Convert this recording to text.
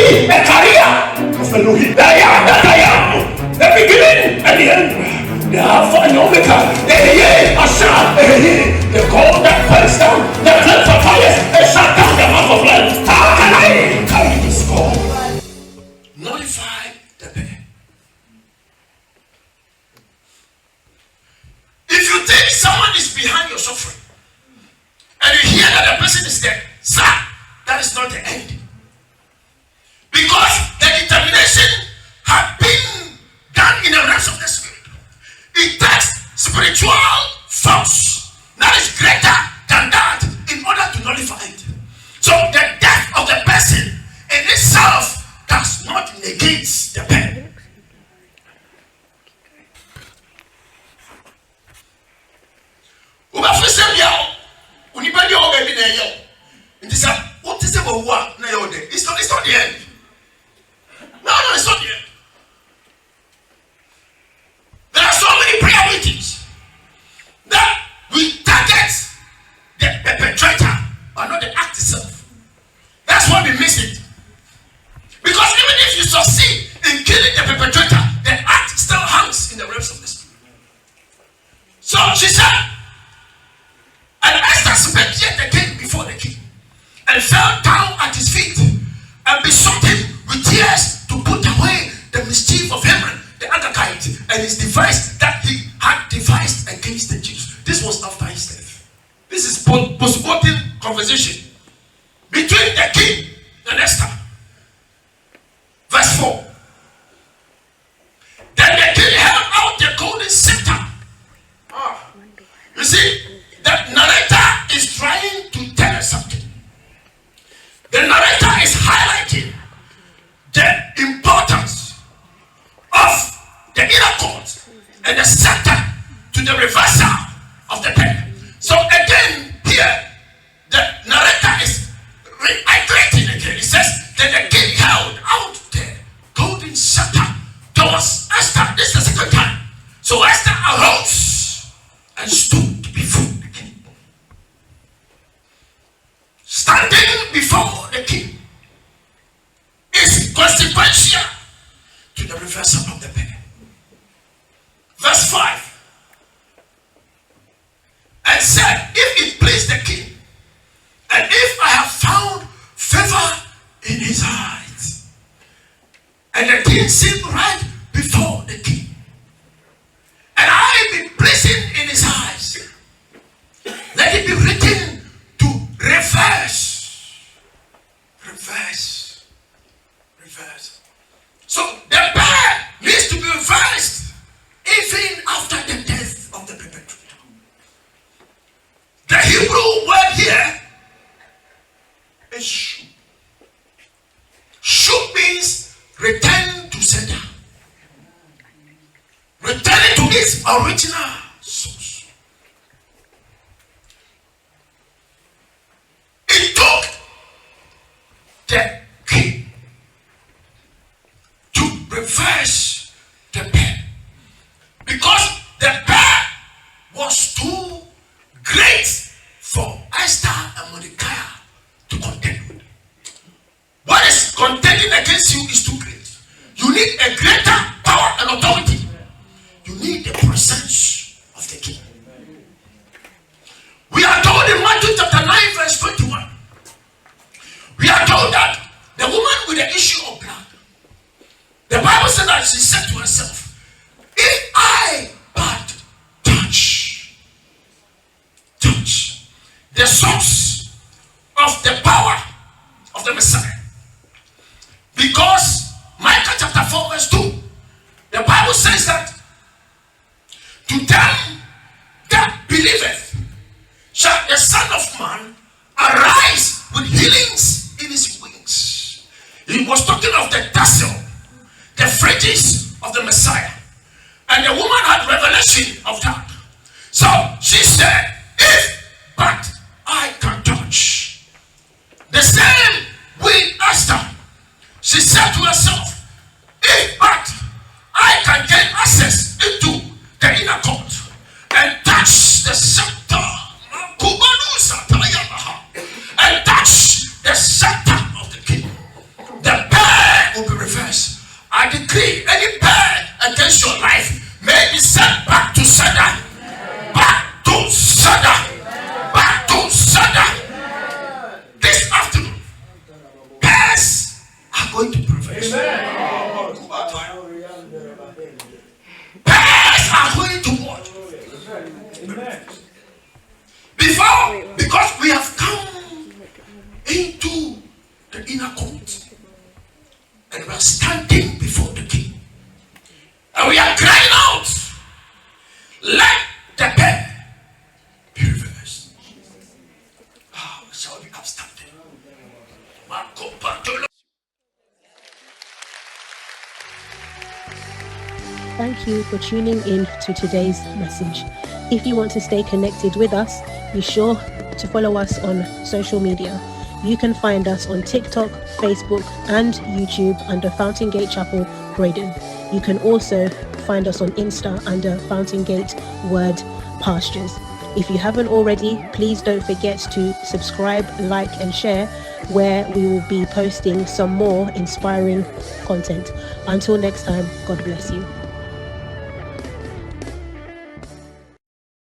Elohim, a career of Elohim. I am, the beginning and the end, the Alpha and Omega, the Asha, the God that burns down, the flame of fire, and shut down the mouth of life. How can I carry this God? Nullify the pain. If you think someone is behind your suffering, and you hear that the person is dead, sir, that is not the end. Because the determination has been done in the realms of the spirit. It takes spiritual force that is greater than that in order to nullify it. So the death of the person in itself does not negate the pain. It's not the end. No, it's not the end. There are so many prayer meetings that we target the perpetrator but not the act itself. That's why we miss it. Because even if you succeed in killing the perpetrator, the act still hangs in the realms of the spirit. So she said, and Esther spake yet again before the king, and fell down at his feet, and besought him with tears to put away the mischief of Haman the Agagite, and his device that he had devised against the Jews. This was after his death. This is post-mortem conversation between the king and Esther. Verse 4. Then the king held out the golden scepter. You see, the narrator is trying to tell us something. The narrator is highlighting the importance of the inner court and the scepter to the reversal of the pen. So again, here, the narrator is reiterating again. He says that the king held out the golden scepter towards Esther. This is the second time. So Esther arose and stood before the king. Standing before the king is consequential to the reversal of the pen. Verse 5. And said, if it please the king, and if I have found favor in his eyes, and the king seemed right before the king, and I be pleasing in his eyes, let it be written to reverse. So the bad needs to be reversed even after the death of the perpetrator. The Hebrew word here is shub. Shub means return to sender. Returning to its original source. It took the king to reverse the pen because the pen was too great for Esther and Mordecai to contend with. What is contending against you is too great. You need a greater power and authority. You need the presence of the king. We are told in Matthew chapter 9 verse 21. We are told that the woman with the issue of blood, the Bible said that she said to herself, if I but touch the source of the power of the Messiah. Because Micah chapter 4 verse 2, the Bible says that to them that believeth shall the Son of Man arise with healings in his wings. He was talking of the tassel, the fringes of the Messiah. And the woman had revelation of that. So she said, if but I can touch. The same with Esther. She said to herself, if but I can gain access into the inner court and touch the scepter, and touch the scepter of the king, the bell any prayer against your life may be sent back to sender. Back to sender. Back to sender. This afternoon, prayers are going to prevail. Prayers are going to watch. Because we have come into the inner court and we are standing before the king and we are crying out, let the prayer be reversed. Shall we upstanding? Thank you for tuning in to today's message. If you want to stay connected with us, be sure to follow us on social media. You can find us on TikTok, Facebook, and YouTube under Fountain Gate Chapel, Croydon. You can also find us on Insta under Fountain Gate Word Pastures. If you haven't already, please don't forget to subscribe, like, and share, where we will be posting some more inspiring content. Until next time, God bless you.